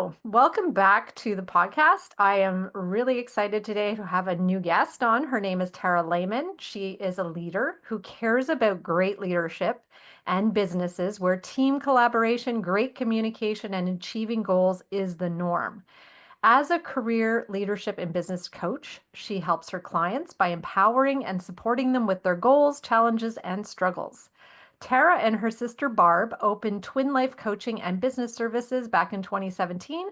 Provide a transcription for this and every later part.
So, welcome back to the podcast. I am really excited today to have a new guest on. Her name is Tara Lehman. She is a leader who cares about great leadership and businesses where team collaboration, great communication, and achieving goals is the norm. As a career leadership and business coach, she helps her clients by empowering and supporting them with their goals, challenges, and struggles. Tara and her sister Barb opened Twin Life Coaching and Business Services back in 2017,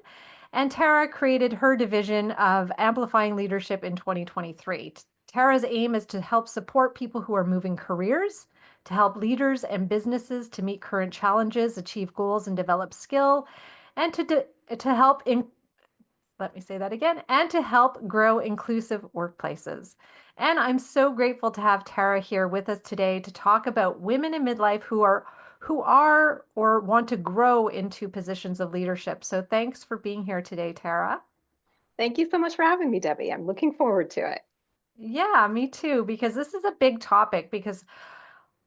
and Tara created her division of Amplifying Leadership in 2023. Tara's aim is to help support people who are moving careers, to help leaders and businesses to meet current challenges, achieve goals, and develop skill, and to help let me say that again, and to help grow inclusive workplaces. And I'm so grateful to have Tara here with us today to talk about women in midlife who are or want to grow into positions of leadership. So thanks for being here today, Tara. Thank you so much for having me, Debbie. I'm looking forward to it. Yeah, me too, because this is a big topic because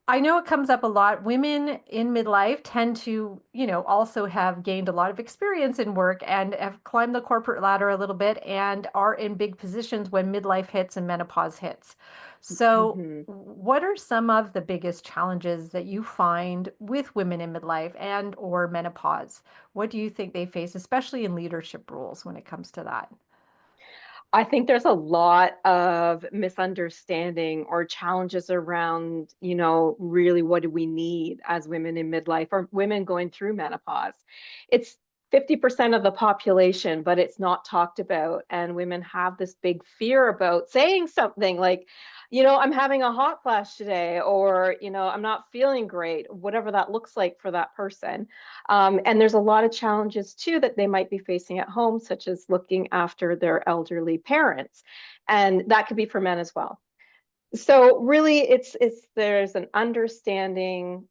I know it comes up a lot. Women in midlife tend to, also have gained a lot of experience in work and have climbed the corporate ladder a little bit and are in big positions when midlife hits and menopause hits. So, hmm what are some of the biggest challenges that you find with women in midlife and or menopause? What do you think they face, especially in leadership roles when it comes to that? I think there's a lot of misunderstanding or challenges around, really what do we need as women in midlife or women going through menopause. It's 50% of the population, but it's not talked about. And women have this big fear about saying something like, I'm having a hot flash today, or, I'm not feeling great, whatever that looks like for that person. And there's a lot of challenges too that they might be facing at home, such as looking after their elderly parents. And that could be for men as well. So really it's there's an understanding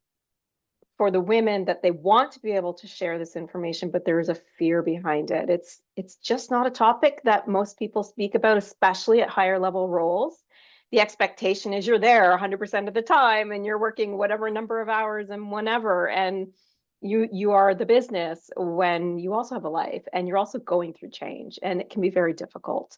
for the women that they want to be able to share this information, but there is a fear behind it. It's just not a topic that most people speak about, especially at higher level roles. The expectation is you're there 100% of the time and you're working whatever number of hours and whenever, and you are the business when you also have a life and you're also going through change, and it can be very difficult.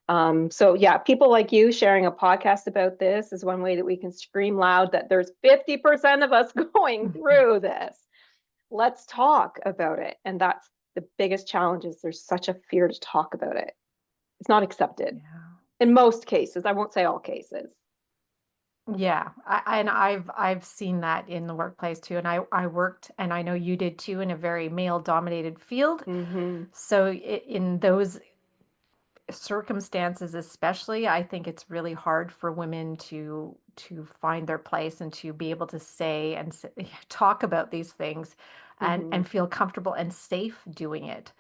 So yeah, people like you sharing a podcast about this is one way that we can scream loud that there's 50% of us going through this. Let's talk about it. And that's the biggest challenge, is there's such a fear to talk about it. It's not accepted Yeah. in most cases. I won't say all cases. Yeah, and I've seen that in the workplace too. And I worked, and I know you did too, in a very male-dominated field. Mm-hmm. So in those circumstances, especially, I think it's really hard for women to find their place and to be able to say and talk about these things Mm-hmm. and feel comfortable and safe doing it.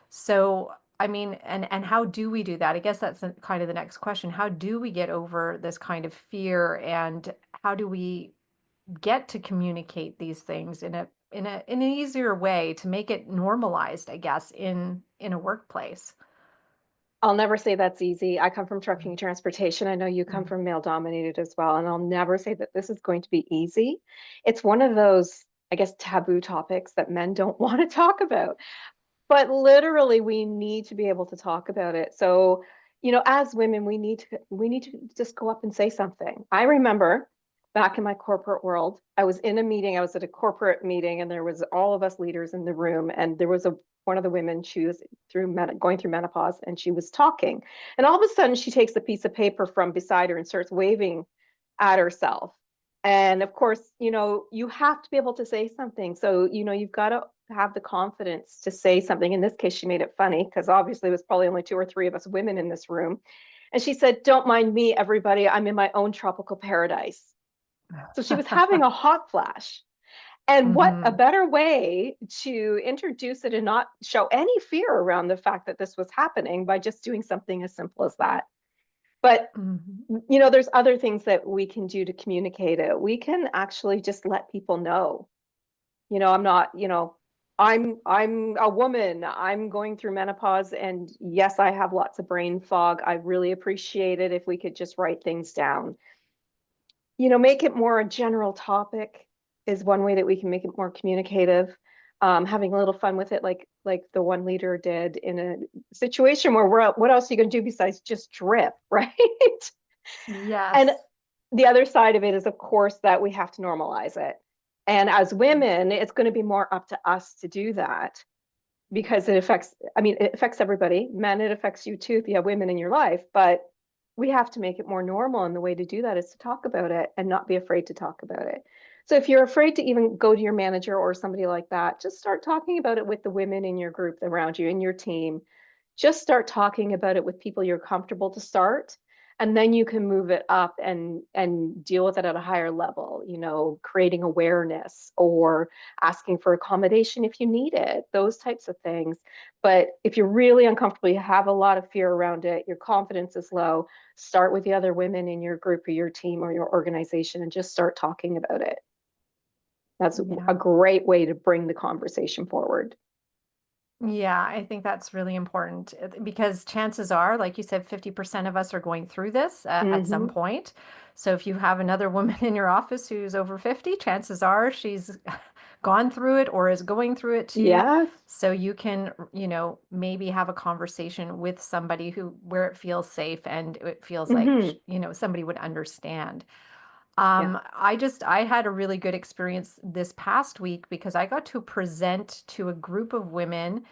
So, I mean, and how do we do that? I guess that's kind of the next question. How do we get over this kind of fear, and how do we get to communicate these things in an easier way to make it normalized, I guess, in a workplace? I'll never say that's easy. I come from trucking transportation. I know you come Mm. from male dominated as well. And I'll never say that this is going to be easy. It's one of those, I guess, taboo topics that men don't want to talk about. But literally, we need to be able to talk about it. So, as women, we need to just go up and say something. I remember back in my corporate world, I was in a meeting, I was at a corporate meeting, and there was all of us leaders in the room, and there was a one of the women, she was going through menopause, and she was talking. And all of a sudden she takes a piece of paper from beside her and starts waving at herself. And of course, you have to be able to say something. So, you've got to have the confidence to say something. In this case, she made it funny because obviously it was probably only two or three of us women in this room. And she said, "Don't mind me, everybody. I'm in my own tropical paradise." So she was having a hot flash. And what a Hmm. better way to introduce it and not show any fear around the fact that this was happening by just doing something as simple as that. But Hmm. there's other things that we can do to communicate it. We can actually just let people know, I'm not, I'm a woman. I'm going through menopause, and yes, I have lots of brain fog. I really appreciate it if we could just write things down. Make it more a general topic is one way that we can make it more communicative. having a little fun with it, like the one leader did in a situation where what else are you going to do besides just drip, right? And Yes. the other side of it is, of course, that we have to normalize it. And as women, it's going to be more up to us to do that because it affects, I mean, it affects everybody. Men, it affects you too if you have women in your life, but we have to make it more normal. And the way to do that is to talk about it and not be afraid to talk about it. So if you're afraid to even go to your manager or somebody like that, just start talking about it with the women in your group around you, in your team. Just start talking about it with people you're comfortable to start, and then you can move it up and deal with it at a higher level, creating awareness or asking for accommodation if you need it, those types of things. But if you're really uncomfortable, you have a lot of fear around it, your confidence is low, start with the other women in your group or your team or your organization and just start talking about it. That's a Yeah. great way to bring the conversation forward. Yeah, I think that's really important because chances are, like you said, 50% of us are going through this at some Mm-hmm. point. So if you have another woman in your office who's over 50, chances are she's gone through it or is going through it too. Yes. So you can, maybe have a conversation with somebody where it feels safe and it feels like, Mm-hmm. somebody would understand. Yeah. I had a really good experience this past week because I got to present to a group of women.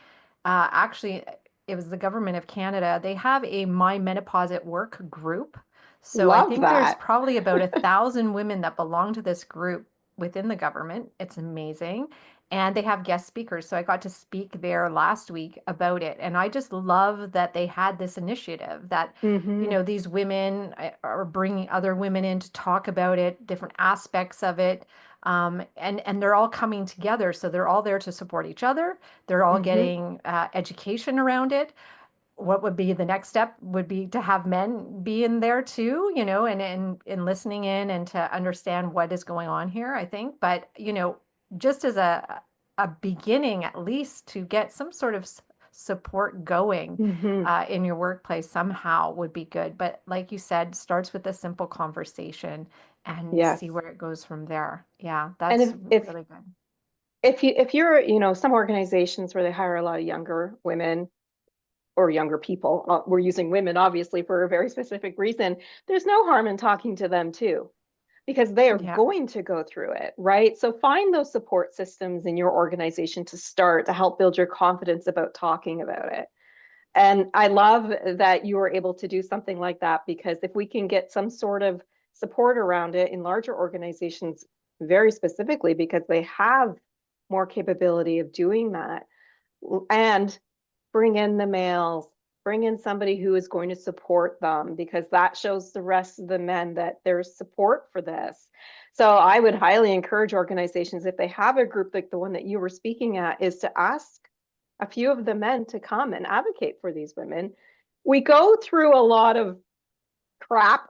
Actually, it was the government of Canada. They have a My Menopause at Work group. So I Love think there's that. probably about 1,000 women that belong to this group within the government. It's amazing. And they have guest speakers. So I got to speak there last week about it. And I just love that they had this initiative that Mm-hmm. these women are bringing other women in to talk about it, different aspects of it. And they're all coming together. So they're all there to support each other. They're all Mm-hmm. getting education around it. What would be the next step would be to have men be in there too, and listening in and to understand what is going on here, I think. But, just as a beginning, at least to get some sort of support going Mm-hmm. in your workplace somehow would be good. But like you said, starts with a simple conversation and Yes. see where it goes from there. Yeah, And that's if really good. you're, some organizations where they hire a lot of younger women or younger people, we're using women obviously for a very specific reason. There's no harm in talking to them too, because they are Yeah. going to go through it, right? So find those support systems in your organization to start to help build your confidence about talking about it. And I love that you were able to do something like that, because if we can get some sort of support around it in larger organizations, very specifically, because they have more capability of doing that, and bring in the males, bring in somebody who is going to support them, because that shows the rest of the men that there's support for this. So I would highly encourage organizations, if they have a group like the one that you were speaking at, is to ask a few of the men to come and advocate for these women. We go through a lot of crap,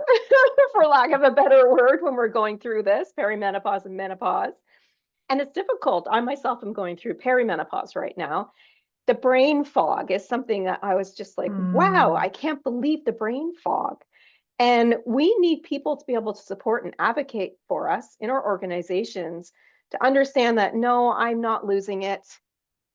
for lack of a better word, when we're going through this perimenopause and menopause. And it's difficult. I myself am going through perimenopause right now. The brain fog is something that I was just like, wow, I Mm, can't believe the brain fog. And we need people to be able to support and advocate for us in our organizations to understand that, no, I'm not losing it.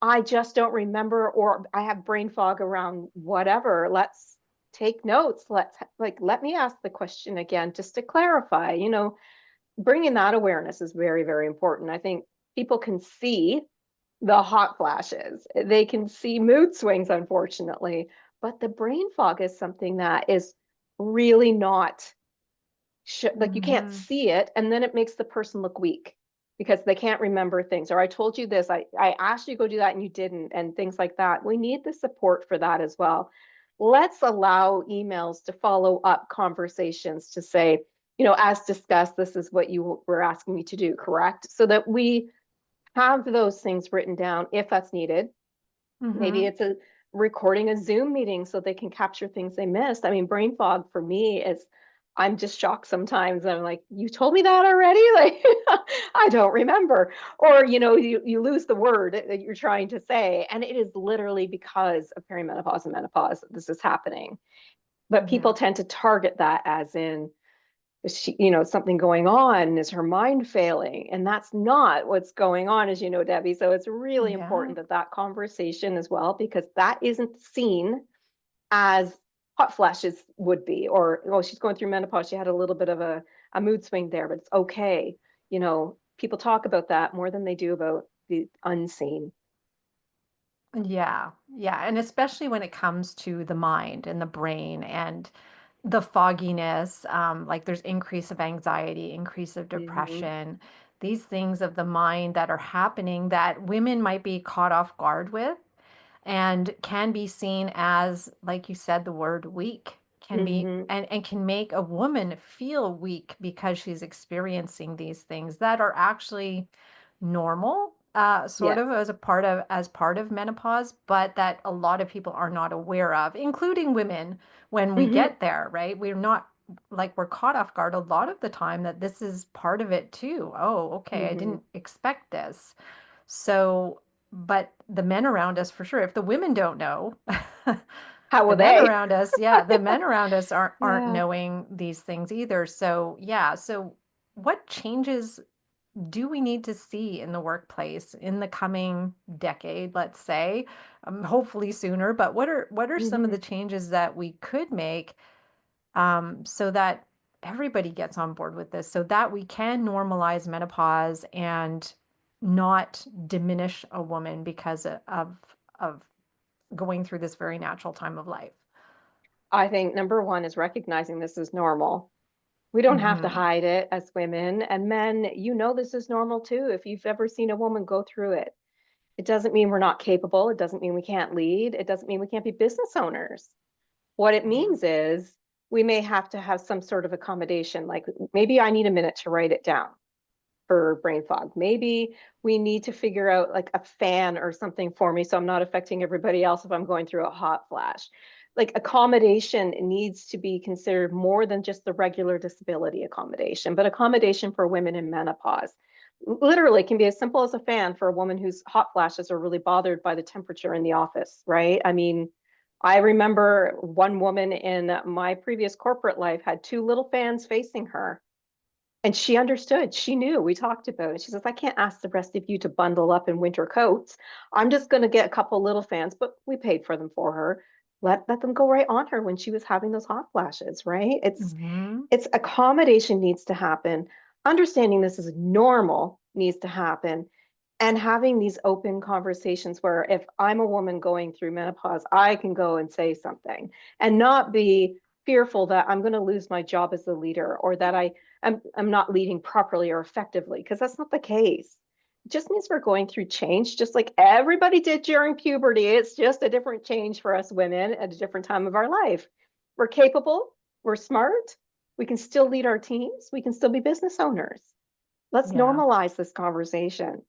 I just don't remember, or I have brain fog around whatever. Let's take notes. Let me ask the question again just to clarify. Bringing that awareness is very, very important. I think people can see the hot flashes, they can see mood swings, unfortunately, but the brain fog is something that is really not like, you can't mhm. see it, and then it makes the person look weak because they can't remember things, or I told you this, I asked you to go do that and you didn't, and things like that. We need the support for that as well. Let's allow emails to follow up conversations to say, as discussed, this is what you were asking me to do, correct? So that we have those things written down if that's needed. Maybe Mhm. it's a recording a Zoom meeting so they can capture things they missed. I mean, brain fog for me is, I'm just shocked sometimes. I'm like, you told me that already? Like, I don't remember. Or, you lose the word that you're trying to say. And it is literally because of perimenopause and menopause that this is happening. But people Yeah. tend to target that as in Is she, something going on? Is her mind failing? And that's not what's going on, as you know, Debbie. So it's really Yeah. important that that conversation as well, because that isn't seen as hot flashes would be, or, oh, she's going through menopause. She had a little bit of a mood swing there, but it's okay. People talk about that more than they do about the unseen. Yeah. Yeah. And especially when it comes to the mind and the brain and the fogginess, like there's increase of anxiety, increase of Hmm. depression, these things of the mind that are happening that women might be caught off guard with and can be seen as, like you said, the word weak can be Hmm. and can make a woman feel weak because she's experiencing these things that are actually normal, sort Yes. of as part of menopause, but that a lot of people are not aware of, including women when we Hmm. get there, right? We're not like we're caught off guard a lot of the time that this is part of it too. Oh, okay, I Hmm. didn't expect this. So, but the men around us for sure, if the women don't know, How the will men they? around us, yeah, the men around us aren't Yeah. knowing these things either. So, yeah, so what changes do we need to see in the workplace in the coming decade, let's say, hopefully sooner, but what are some of Hmm. the changes that we could make so that everybody gets on board with this, so that we can normalize menopause and not diminish a woman because of going through this very natural time of life. I think number one is recognizing this is normal. We don't have to Hmm. hide it as women. And men, this is normal too. If you've ever seen a woman go through it, it doesn't mean we're not capable. It doesn't mean we can't lead. It doesn't mean we can't be business owners. What it Yeah. means is we may have to have some sort of accommodation. Like maybe I need a minute to write it down for brain fog. Maybe we need to figure out like a fan or something for me so I'm not affecting everybody else if I'm going through a hot flash. Like accommodation needs to be considered more than just the regular disability accommodation, but accommodation for women in menopause. Literally can be as simple as a fan for a woman whose hot flashes are really bothered by the temperature in the office, right? I mean, I remember one woman in my previous corporate life had two little fans facing her, and she understood. She knew. We talked about it. She says, I can't ask the rest of you to bundle up in winter coats. I'm just going to get a couple little fans, but we paid for them for her. Let them go right on her when she was having those hot flashes, right? Hmm. It's accommodation needs to happen. Understanding this is normal needs to happen, and having these open conversations where if I'm a woman going through menopause, I can go and say something and not be fearful that I'm going to lose my job as a leader, or that I'm not leading properly or effectively, because that's not the case. It just means we're going through change, just like everybody did during puberty. It's just a different change for us women at a different time of our life. We're capable, we're smart, we can still lead our teams, we can still be business owners. Let's Yeah. normalize this conversation,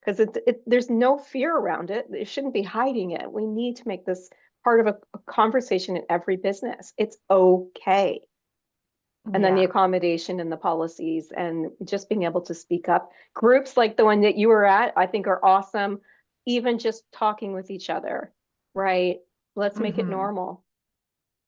because there's no fear around it. It shouldn't be hiding it. We need to make this part of a conversation in every business. It's okay. And then the Yeah. accommodation and the policies and just being able to speak up. Groups like the one that you were at, I think are awesome. Even just talking with each other, right? Let's make it Hmm. normal.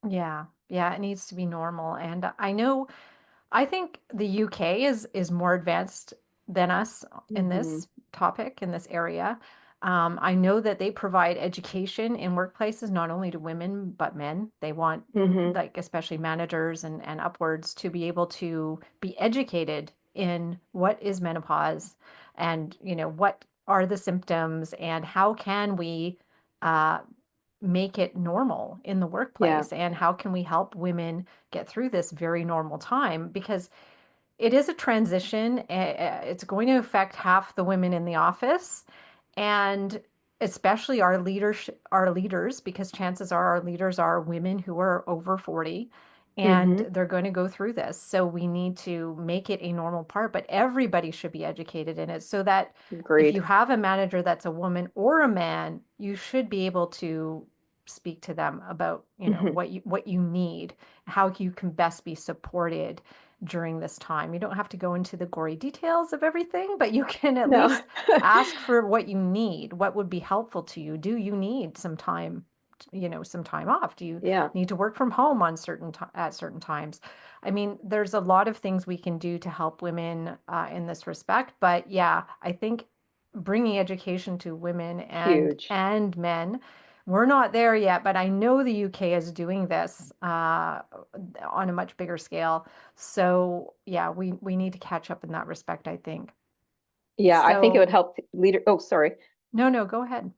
Yeah. Yeah, it needs to be normal. And I think the UK is more advanced than us in Hmm. this topic, in this area. I know that they provide education in workplaces, not only to women, but men. They want, Hmm. like, especially managers and upwards, to be able to be educated in what is menopause and, what are the symptoms and how can we uh, make it normal in the Yeah. workplace and how can we help women get through this very normal time, because it is a transition. It's going to affect half the women in the office, and especially our leaders, because chances are our leaders are women who are over 40 and Hmm. they're going to go through this. So we need to make it a normal part, but everybody should be educated in it so that if Agreed. you have a manager that's a woman or a man, you should be able to speak to them about, Hmm. what you need, how you can best be supported during this time. You don't have to go into the gory details of everything, but you can at No. least ask for what you need, what would be helpful to you. Do you need some time some time off? Do you Yeah, need to work from home on at certain times? I mean, there's a lot of things we can do to help women in this respect. But yeah, I think bringing education to women huge. and men. We're not there yet, but I know the UK is doing this on a much bigger scale. So yeah, we need to catch up in that respect, I think. Yeah, I think it would So help leader. Oh, sorry. no, no, go ahead.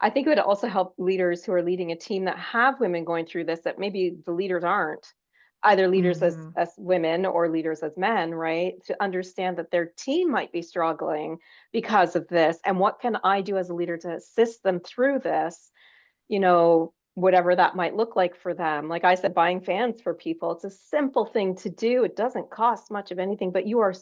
I think it would also help leaders who are leading a team that have women going through this, that maybe the leaders aren't, either leaders Hmm. as women or leaders as men, right? To understand that their team might be struggling because of this. And what can I do as a leader to assist them through this? Whatever that might look like for them. Like I said, buying fans for people, it's a simple thing to do. It doesn't cost much of anything, but you are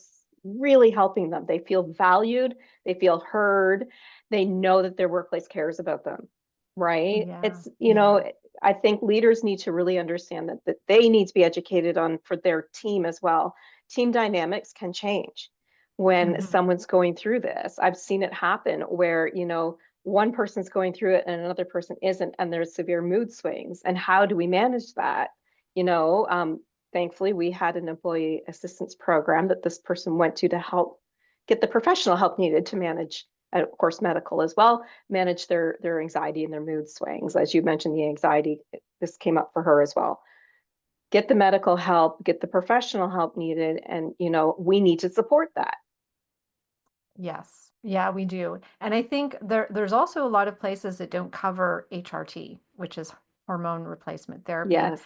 really helping them. They feel valued, they feel heard, they know that their workplace cares about them, right? Yeah, It's, yeah. I think leaders need to really understand that they need to be educated on for their team as well. Team dynamics can change when Hmm. someone's going through this. I've seen it happen where, one person's going through it and another person isn't, and there's severe mood swings. And how do we manage that? You know, um, Thankfully, we had an employee assistance program that this person went to help get the professional help needed to manage, and of course, medical as well, manage their anxiety and their mood swings. As you mentioned, the anxiety, this came up for her as well. Get the medical help, get the professional help needed, and we need to support that. Yes. Yeah, we do. And I think there's also a lot of places that don't cover HRT, which is hormone replacement therapy. Yes.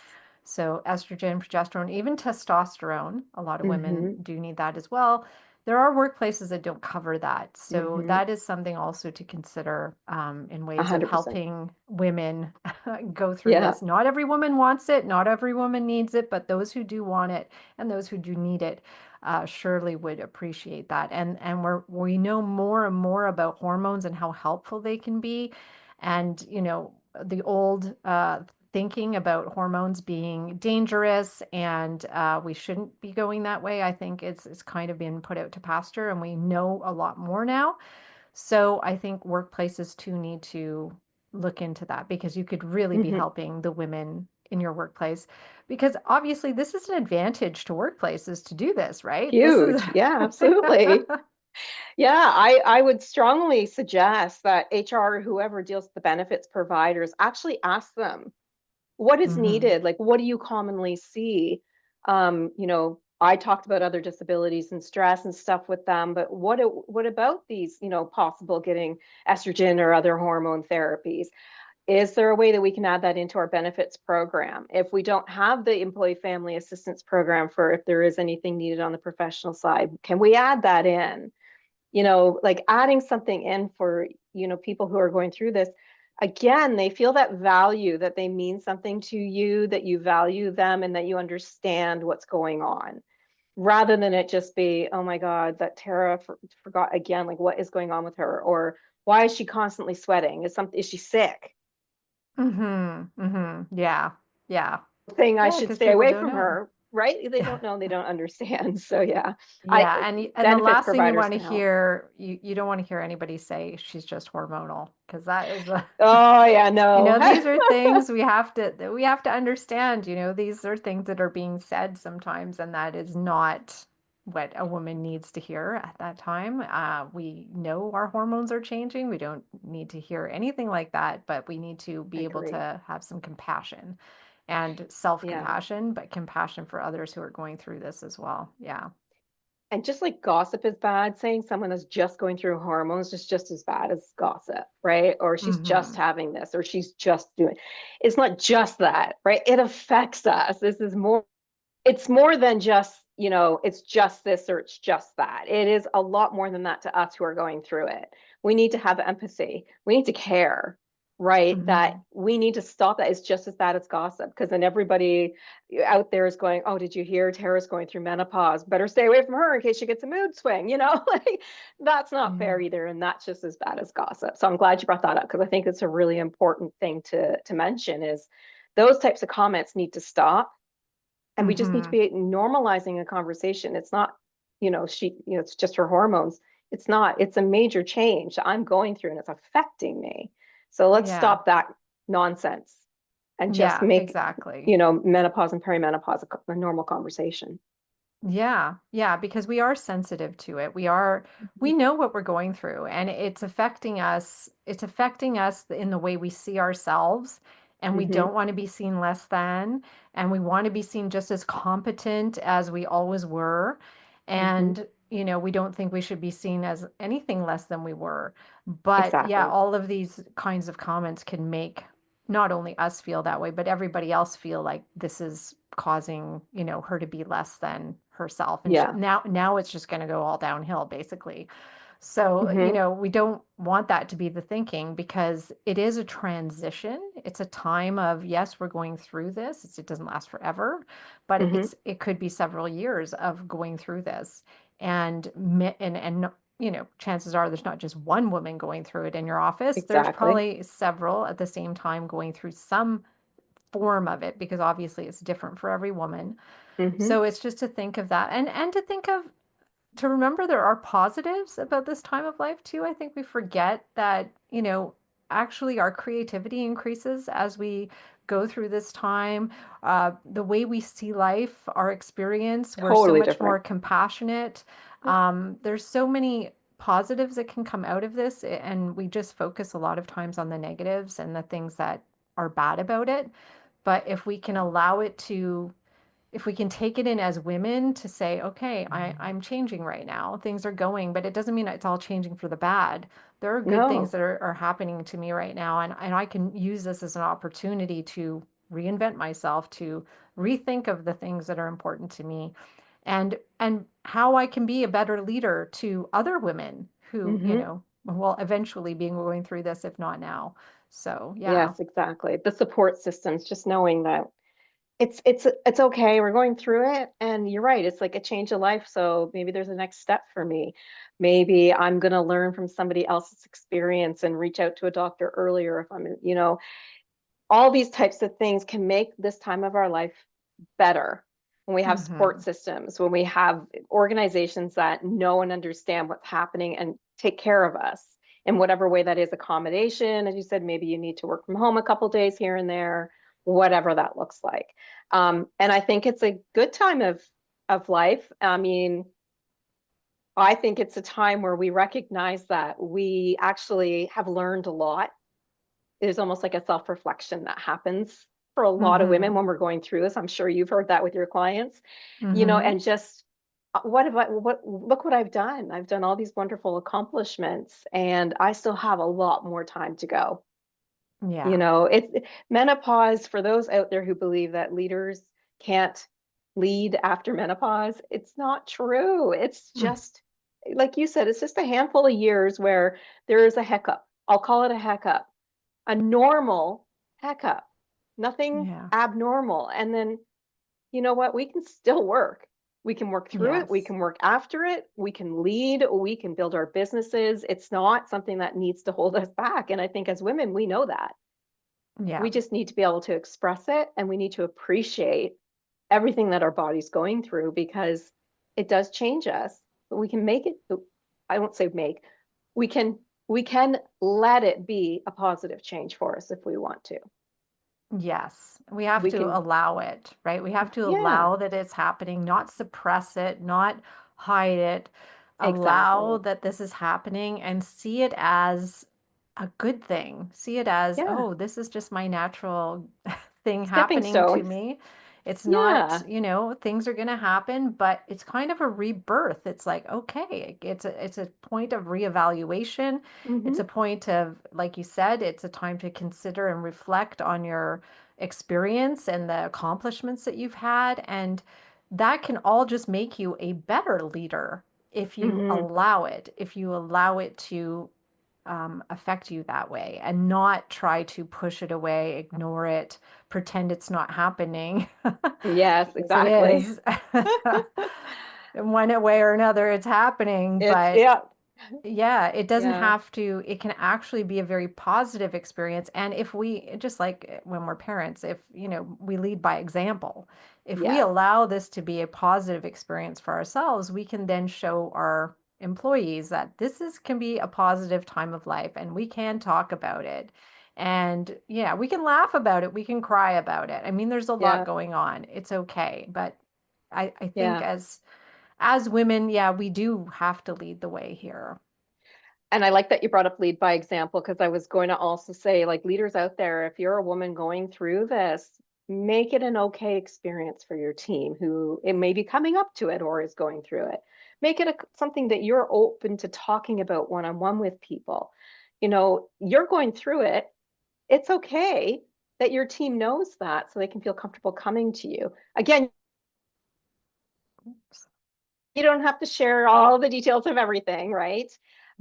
So estrogen, progesterone, even testosterone, a lot of women Mm-hmm. do need that as well. There are workplaces that don't cover that. So Mm-hmm. that is something also to consider in ways of 100%. helping women go through Yeah, this. Not every woman wants it, not every woman needs it, but those who do want it and those who do need it surely would appreciate that. And we know more and more about hormones and how helpful they can be. And the old thinking about hormones being dangerous and we shouldn't be going that way. I think it's kind of been put out to pasture, and we know a lot more now. So I think workplaces too need to look into that because you could really be hmm, helping the women in your workplace because obviously this is an advantage to workplaces to do this, right? This is huge. Yeah, absolutely. Yeah, I would strongly suggest that HR, whoever deals with the benefits providers, actually ask them what is hmm. needed. Like, what do you commonly see? I talked about other disabilities and stress and stuff with them, but what about these, possible getting estrogen or other hormone therapies? Is there a way that we can add that into our benefits program? If we don't have the employee family assistance program for if there is anything needed on the professional side, can we add that in? Like adding something in for, people who are going through this. Again, they feel that value, that they mean something to you, that you value them, and that you understand what's going on, rather than it just be, oh my God, that Tara forgot again, like what is going on with her? Or why is she constantly sweating? Is she sick? Mhm. Mhm. Yeah. Yeah. Thing I Yeah, should because stay people away don't from know. her, right? They don't know, they don't understand. So yeah, I Yeah, and the benefits last thing you providers want to can help. hear, you don't want to hear anybody say she's just hormonal because that is a Oh yeah, no. these are things we have to understand, these are things that are being said sometimes, and that is not what a woman needs to hear at that time. We know our hormones are changing. We don't need to hear anything like that, but we need to be able Agree. to have some compassion and Yeah. self-compassion, but compassion for others who are going through this as well. Yeah. And just like gossip is bad, saying someone is just going through hormones is just as bad as gossip, right? Or she's just Hmm. having this, or she's just doing. It's not just that, right? It affects us. This is more, it's more than just, it's just this or it's just that. It is a lot more than that to us who are going through it. We need to have empathy. We need to care, right? That Hmm. we need to stop that. It's just as bad as gossip, because then everybody out there is going, oh, did you hear Tara's going through menopause? Better stay away from her in case she gets a mood swing, like that's not fair Yeah. either. And that's just as bad as gossip. So I'm glad you brought that up, because I think it's a really important thing to mention is those types of comments need to stop, and we just need to Hmm. be normalizing a conversation. It's not, it's just her hormones. It's not, it's a major change I'm going through and it's affecting me. So let's Yeah. stop that nonsense and just Yeah, make, exactly. you know, menopause and perimenopause a normal conversation. Yeah, yeah, because we are sensitive to it. We know what we're going through and it's affecting us. It's affecting us in the way we see ourselves, and we Mm-hmm. don't want to be seen less than, and we want to be seen just as competent as we always were. Mm-hmm. And, we don't think we should be seen as anything less than we were. But yeah, Exactly. all of these kinds of comments can make not only us feel that way, but everybody else feel like this is causing, her to be less than herself. And Yeah. now it's just going to go all downhill, basically. So, Mm-hmm. we don't want that to be the thinking because it is a transition. It's a time of, yes, we're going through this. It doesn't last forever, but Mm-hmm. it could be several years of going through this. And, chances are there's not just one woman going through it in your office. There's Exactly. probably several at the same time going through some form of it because obviously it's different for every woman. Mm-hmm. So it's just to think of that and to remember there are positives about this time of life too. I think we forget that, actually our creativity increases as we go through this time. The way we see life, our experience, we're so Totally much more different. compassionate. Yep. There's so many positives that can come out of this, and we just focus a lot of times on the negatives and the things that are bad about it. But if we can take it in as women to say, okay, I'm changing right now, things are going, but it doesn't mean it's all changing for the bad. There are good things No. that are happening to me right now, and I can use this as an opportunity to reinvent myself, to rethink of the things that are important to me, and how I can be a better leader to other women who, Mm-hmm. will eventually be going through this, if not now. So, yeah. Yes, exactly. The support systems, just knowing that it's okay. We're going through it. And you're right. It's like a change of life. So maybe there's a next step for me. Maybe I'm going to learn from somebody else's experience and reach out to a doctor earlier if all these types of things can make this time of our life better when we have support Hmm. systems, when we have organizations that know and understand what's happening and take care of us in whatever way that is. Accommodation, as you said, maybe you need to work from home a couple of days here and there, whatever that looks like. And I think it's a good time of life. I mean, I think it's a time where we recognize that we actually have learned a lot. There's almost like a self-reflection that happens for a lot of women Hmm. when we're going through this. I'm sure you've heard that with your clients, Hmm. and just what have I, what, look what I've done. I've done all these wonderful accomplishments and I still have a lot more time to go. Yeah. It's menopause for those out there who believe that leaders can't lead after menopause. It's not true. It's Mm. just, like you said, it's just a handful of years where there is a hiccup. I'll call it a hiccup, a normal hiccup, nothing Yeah. abnormal. And then, you know what? We can still work. We can work through it. We Yes. can work after it. We can lead. We can build our businesses. It's not something that needs to hold us back. And I think as women, we know that. Yeah. We just need to be able to express it and we need to appreciate everything that our body's going through because it does change us. But we can make it, I won't say make, we can we can let it be a positive change for us if we want to. Yes, we have We to can, allow it, right? We have to yeah, allow that it's happening, not suppress it, not hide it. Allow exactly. that this is happening and see it as a good thing. See it as, Yeah. oh, this is just my natural thing Stepping happening to stones. me. It's not, Yeah. things are going to happen, but it's kind of a rebirth. It's like, okay, it's a point of reevaluation. It's Hmm. a point of, like you said, it's a time to consider and reflect on your experience and the accomplishments that you've had. And that can all just make you a better leader Hmm. if you allow it to affect you that way and not try to push it away, ignore it, pretend it's not happening Yes, because it exactly. is. In one way or another, it's happening, It's, but yeah. yeah, it doesn't Yeah. have to, it can actually be a very positive experience. And if we, just like when we're parents, if, we lead by example, if we Yes. allow this to be a positive experience for ourselves, we can then show our employees that can be a positive time of life and we can talk about it. And yeah, we can laugh about it, we can cry about it. I mean, there's a lot Yeah. going on. It's okay. But I think Yeah. as women, yeah, we do have to lead the way here. And I like that you brought up lead by example, because I was going to also say, like, leaders out there, if you're a woman going through this, make it an okay experience for your team who it may be coming up to it or is going through it. Make it something that you're open to talking about one on one with people. You're going through it. It's okay that your team knows that so they can feel comfortable coming to you. Again, you don't have to share all the details of everything, right?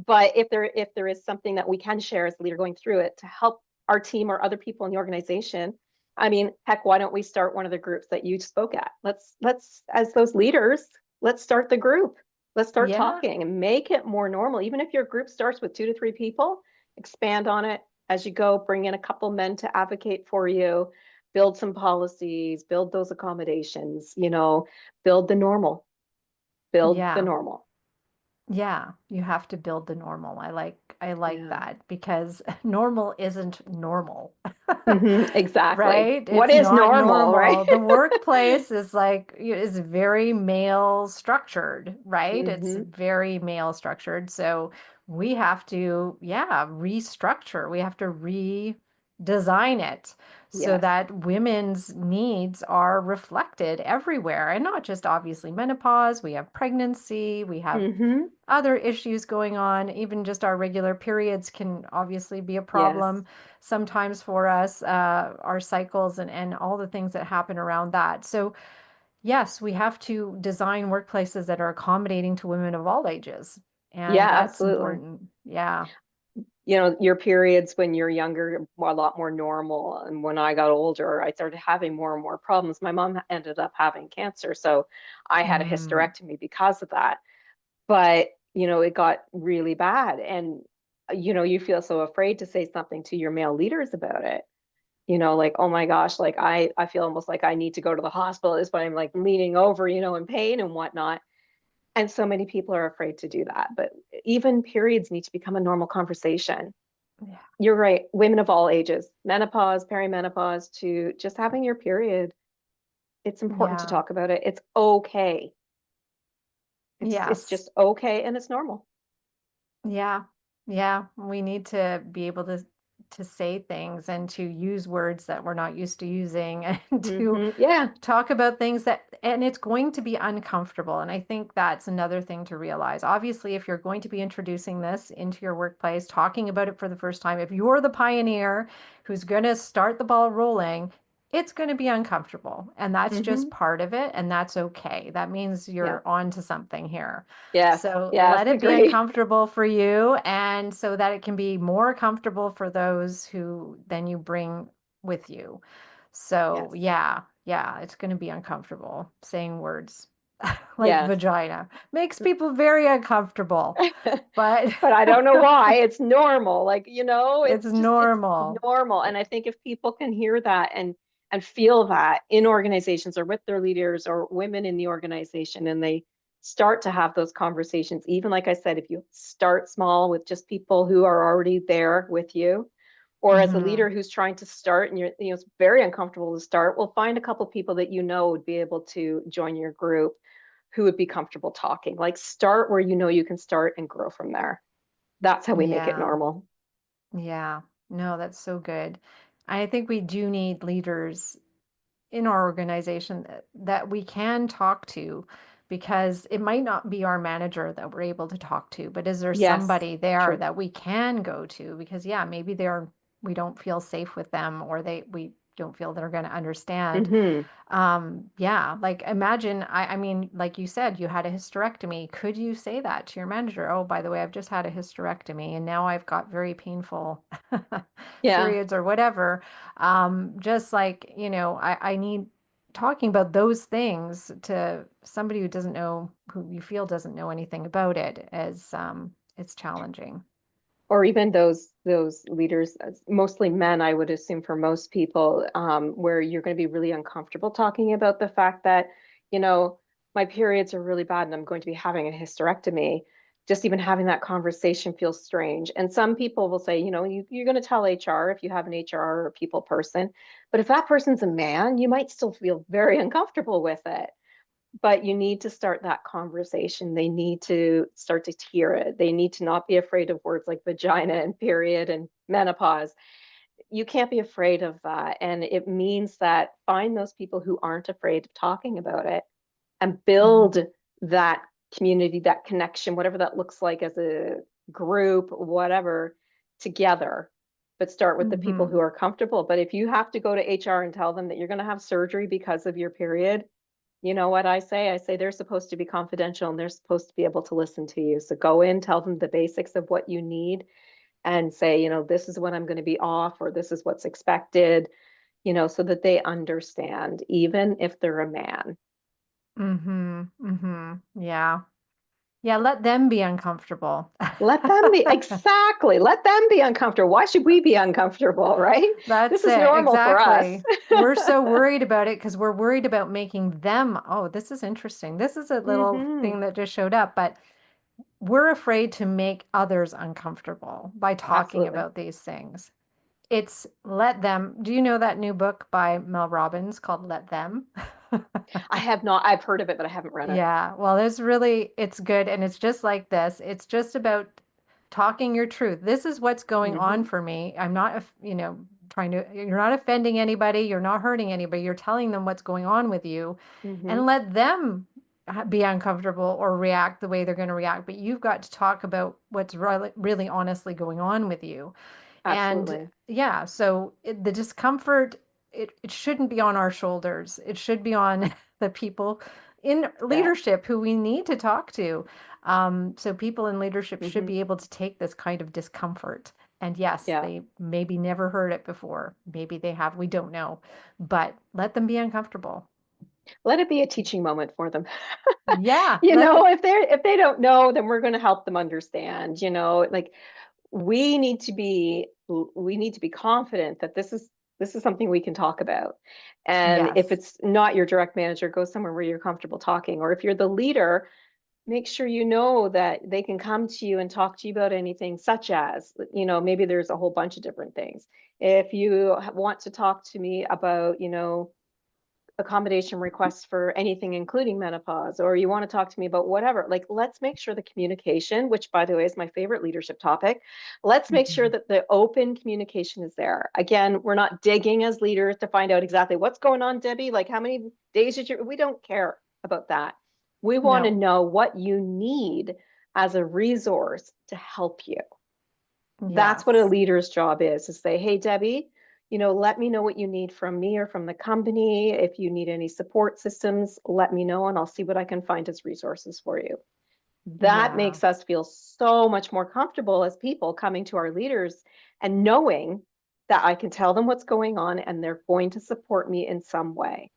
But if there is something that we can share as a leader going through it to help our team or other people in the organization, I mean, heck, why don't we start one of the groups that you spoke at? Let's as those leaders, let's start the group. Let's start Yeah. talking and make it more normal. Even if your group starts with 2 to 3 people, expand on it as you go. Bring in a couple men to advocate for you. Build some policies. Build those accommodations. Build the normal. Build the Yeah. normal. Yeah, you have to build the normal. I like Yeah. that because normal isn't normal. Exactly. Right? What It's is not normal, right? normal. The workplace is is very male structured, right? It's hmm very male structured. So we have to, yeah, restructure. We have to redesign it so Yes. that women's needs are reflected everywhere and not just obviously menopause. We have pregnancy, we have hmm other issues going on. Even just our regular periods can obviously be a Yes. problem sometimes for us, our cycles and all the things that happen around that. So, yes, we have to design workplaces that are accommodating to women of all ages. And Yeah, that's absolutely. important. Yeah. Your periods when you're younger were a lot more normal. And when I got older, I started having more and more problems. My mom ended up having cancer. So I had a Mm, hysterectomy because of that. But, it got really bad. And, you feel so afraid to say something to your male leaders about it. Like, oh my gosh, like I feel almost like I need to go to the hospital at this point. I'm like leaning over, in pain and whatnot. And so many people are afraid to do that. But even periods need to become a normal conversation. yeah. You're right. Women of all ages, menopause, perimenopause, to just having your period. It's important to Yeah. talk about it. It's okay. It's Yes. just okay and it's normal. Yeah. Yeah. We need to be able to say things and to use words that we're not used to using and to Yeah. talk about things that, and it's going to be uncomfortable. And I think that's another thing to realize. Obviously, if you're going to be introducing this into your workplace, talking about it for the first time, if you're the pioneer who's going to start the ball rolling, it's going to be uncomfortable. And that's just hmm part of it. And that's okay. That means Yeah. you're on to something here. Yes. So Yes. let it be Agree. uncomfortable for you, and so that it can be more comfortable for those who then you bring with you. So Yes. yeah, yeah, it's going to be uncomfortable saying words like Yes. vagina. Makes people very uncomfortable, but But I don't know why. It's normal. Like, it's it's normal. normal. And I think if people can hear that and feel that in organizations or with their leaders or women in the organization, and they start to have those conversations, even like I said, if you start small with just people who are already there with you, or as a Hmm. leader who's trying to start and it's very uncomfortable to start, well, find a couple people that would be able to join your group who would be comfortable talking. Like, start where you can start and grow from there. That's how we make it Yeah. normal. Yeah. No, that's so good. I think we do need leaders in our organization that we can talk to, because it might not be our manager that we're able to talk to, but is there Yes, somebody there true. that we can go to? Because yeah, maybe we don't feel safe with them, or we don't feel they're going to understand. hmm Yeah, like imagine, I mean, like you said, you had a hysterectomy. Could you say that to your manager? Oh, by the way, I've just had a hysterectomy and now I've got very painful Yeah. periods or whatever. Just like, I need talking about those things to somebody who doesn't know, who you feel doesn't know anything about it, as it's challenging. Or even those leaders, mostly men, I would assume for most people, where you're going to be really uncomfortable talking about the fact that, you know, my periods are really bad and I'm going to be having a hysterectomy. just even having that conversation feels strange. And some people will say, you're going to tell HR if you have an HR or a people person. But if that person's a man, you might still feel very uncomfortable with it. But you need to start that conversation. They need to start to hear it. They need to not be afraid of words like vagina and period and menopause. You can't be afraid of that. And it means that find those people who aren't afraid of talking about it and Mhm. build that community, that connection, whatever that looks like as a group, whatever, together. But start with the people Mhm. who are comfortable. But if you have to go to HR and tell them that you're going to have surgery because of your period, you know what I say? I say they're supposed to be confidential and they're supposed to be able to listen to you. So go in, tell them the basics of what you need and say, this is when I'm going to be off or this is what's expected, so that they understand, even if they're a man. Mhm. Mhm. Yeah. Yeah, let them be uncomfortable. Let them be, exactly. Let them be uncomfortable. Why should we be uncomfortable, right? This That's is it. normal for us. Exactly. We're so worried about it because we're worried about making them. Oh, this is interesting. This is a little Hmm. thing that just showed up, but we're afraid to make others uncomfortable by talking Absolutely. about these things. It's let them. Do you know that new book by Mel Robbins called Let Them? I have not, I've heard of it, but I haven't read it. Yeah, well, it's good. And it's just like this. It's just about talking your truth. This is what's going on Hmm. for me. I'm not, you're not offending anybody. You're not hurting anybody. You're telling them what's going on with you Hmm. and let them be uncomfortable or react the way they're going to react. But you've got to talk about what's really, really honestly going on with you. And Absolutely. yeah, so the discomfort, it shouldn't be on our shoulders. It should be on the people in Yeah. leadership who we need to talk to. So people in leadership should Hmm. be able to take this kind of discomfort. And yes, Yeah. they maybe never heard it before. Maybe they have, we don't know, but let them be uncomfortable. Let it be a teaching moment for them. Yeah, let the, If they don't know, then we're going to help them understand, like we need to be confident that this is something we can talk about. And if yes, it's not your direct manager, go somewhere where you're comfortable talking. Or if you're the leader, make sure you know that they can come to you and talk to you about anything, such as, maybe there's a whole bunch of different things. If you want to talk to me about, accommodation requests for anything, including menopause, or you want to talk to me about whatever, like, let's make sure the communication, which by the way is my favorite leadership topic, let's make sure mhm, that the open communication is there. Again, we're not digging as leaders to find out exactly what's going on, Debbie, like how many days did you, we don't care about that. We want to no, know what you need as a resource to help you. That's what a yes, leader's job is to say, hey, Debbie, let me know what you need from me or from the company. If you need any support systems, let me know and I'll see what I can find as resources for you. That yeah, makes us feel so much more comfortable as people coming to our leaders and knowing that I can tell them what's going on and they're going to support me in some way.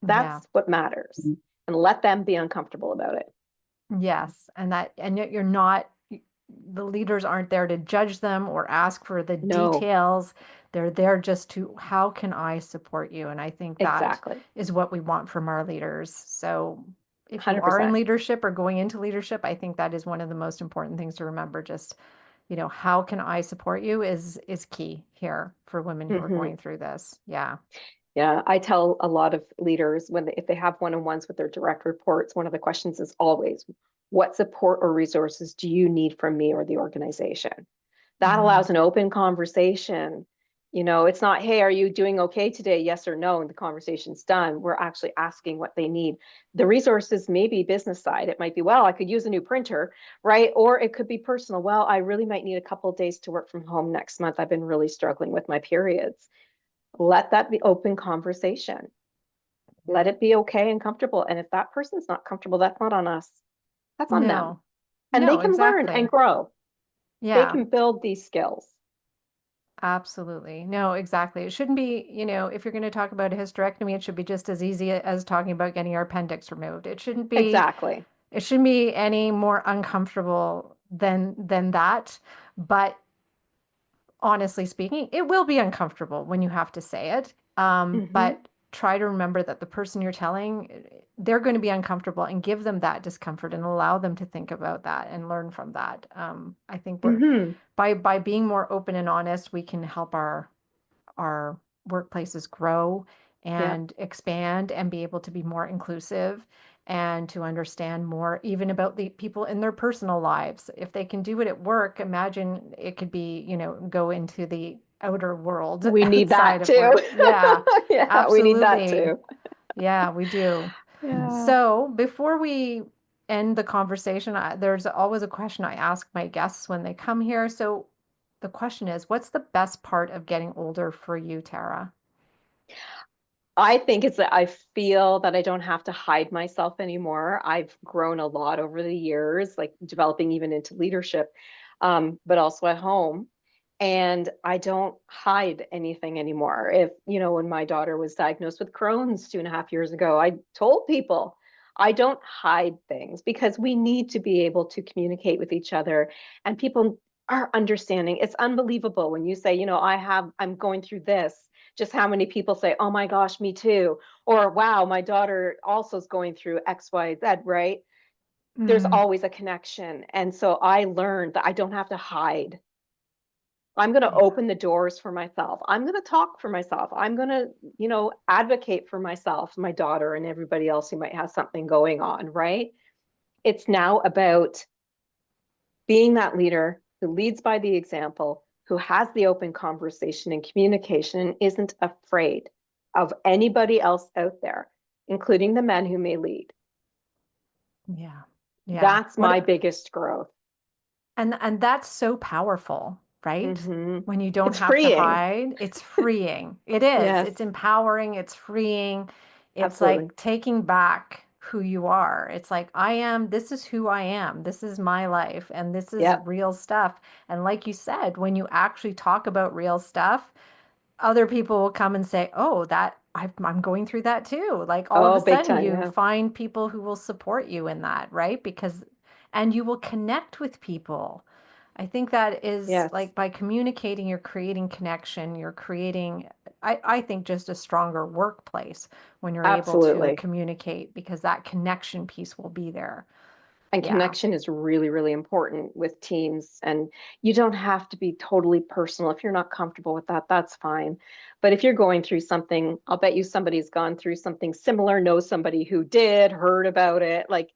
yeah. That's what matters. And let them be uncomfortable about it. Yes, and yet you're not, the leaders aren't there to judge them or ask for the No, details. They're there just to, how can I support you? And I think that exactly. is what we want from our leaders. So if you are in 100%. leadership or going into leadership, I think that is one of the most important things to remember. Just, how can I support you is key here for women who are Mm-hmm. going through this. Yeah. Yeah, I tell a lot of leaders if they have one-on-ones with their direct reports, one of the questions is always, what support or resources do you need from me or the organization? That Hmm. allows an open conversation. It's not, hey, are you doing okay today? Yes or no, and the conversation's done. We're actually asking what they need. The resources may be business side. It might be, well, I could use a new printer, right? Or it could be personal. Well, I really might need a couple of days to work from home next month. I've been really struggling with my periods. Let that be open conversation. Yeah. Let it be okay and comfortable. And if that person's not comfortable, that's not on us. That's on them. No, And they no, can learn and exactly. grow. They Yeah. can build these skills. Absolutely. No, exactly. It shouldn't be, if you're going to talk about a hysterectomy, it should be just as easy as talking about getting our appendix removed. Exactly. It shouldn't be any more uncomfortable than that. But honestly speaking, it will be uncomfortable when you have to say it. Hmm. But try to remember that the person you're telling, they're going to be uncomfortable, and give them that discomfort and allow them to think about that and learn from that. I think we're Hmm. by being more open and honest, we can help our workplaces grow Yeah. and expand and be able to be more inclusive and to understand more even about the people in their personal lives. If they can do it at work, imagine it could be, go into the outer world We need outside that of too. work. Yeah, Yeah, we need that absolutely. too. Yeah, we do. Yeah. So before we end the conversation, there's always a question I ask my guests when they come here. So the question is, what's the best part of getting older for you, Tara? I think it's that I feel that I don't have to hide myself anymore. I've grown a lot over the years, like developing even into leadership, but also at home. And I don't hide anything anymore. When my daughter was diagnosed with Crohn's 2.5 years ago, I told people I don't hide things because we need to be able to communicate with each other, and people are understanding. It's unbelievable when you say, I'm going through this, just how many people say, oh my gosh, me too. Or wow, my daughter also is going through XYZ, right? There's Mm, always a connection. And so I learned that I don't have to hide. I'm going to yeah, open the doors for myself. I'm going to talk for myself. I'm going to, advocate for myself, my daughter, and everybody else who might have something going on, right? It's now about being that leader who leads by the example, who has the open conversation and communication, and isn't afraid of anybody else out there, including the men who may lead. yeah, yeah. That's my biggest growth. And that's so powerful, right? Hmm. When you don't It's have to freeing. hide, it's freeing. It is. Yes, It's empowering, it's freeing. It's absolutely. like taking back who you are. It's like, this is who I am. This is my life, and this is Yep. real stuff. And like you said, when you actually talk about real stuff, other people will come and say, "Oh, I'm going through that too." Like all of a Oh, big sudden, time. you Yeah. find people who will support you in that, right? And you will connect with people. I think that is Yes, like by communicating, you're creating connection, you're creating, I think, just a stronger workplace when you're able to absolutely. communicate because that connection piece will be there. And Yeah. connection is really, really important with teams. And you don't have to be totally personal. If you're not comfortable with that, that's fine. But if you're going through something, I'll bet you somebody's gone through something similar, knows somebody who did, heard about it. Like,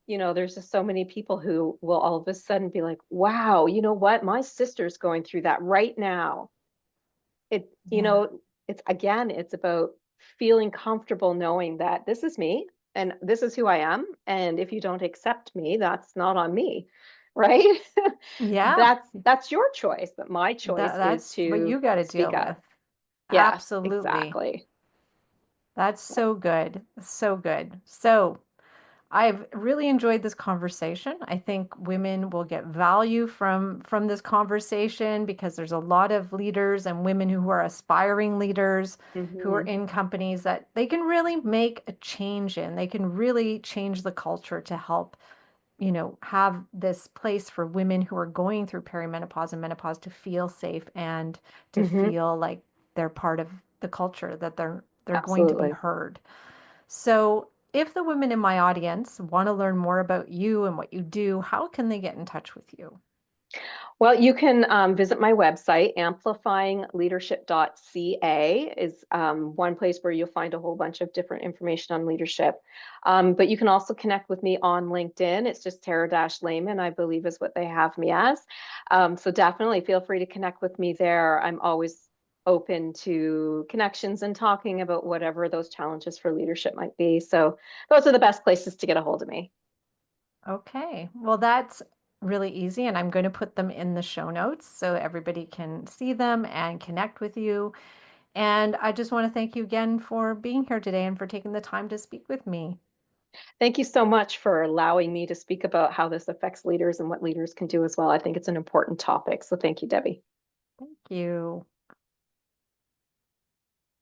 there's just so many people who will all of a sudden be like, wow, you know what? My sister's going through that right now. It, you Yeah. know, it's again, it's about feeling comfortable knowing that this is me and this is who I am. And if you don't accept me, that's not on me, right? Yeah. That's your choice, but my choice is That's what to you got to speak deal with. up. Yeah, Absolutely. exactly. That's Yeah. so good. So good. So, I've really enjoyed this conversation. I think women will get value from this conversation because there's a lot of leaders and women who are aspiring leaders who are Hmm. in companies that they can really make a change in. They can really change the culture to help, have this place for women who are going through perimenopause and menopause to feel safe and to Hmm. feel like they're part of the culture, that they're going to be Absolutely. heard. So, if the women in my audience want to learn more about you and what you do, how can they get in touch with you? Well, you can visit my website. Amplifyingleadership.ca is one place where you'll find a whole bunch of different information on leadership. But you can also connect with me on LinkedIn. It's just Tara-Lehman, I believe is what they have me as. So definitely feel free to connect with me there. I'm always open to connections and talking about whatever those challenges for leadership might be. So those are the best places to get a hold of me. Okay, well, that's really easy, and I'm going to put them in the show notes so everybody can see them and connect with you. And I just want to thank you again for being here today and for taking the time to speak with me. Thank you so much for allowing me to speak about how this affects leaders and what leaders can do as well. I think it's an important topic. So thank you, Debbie. Thank you.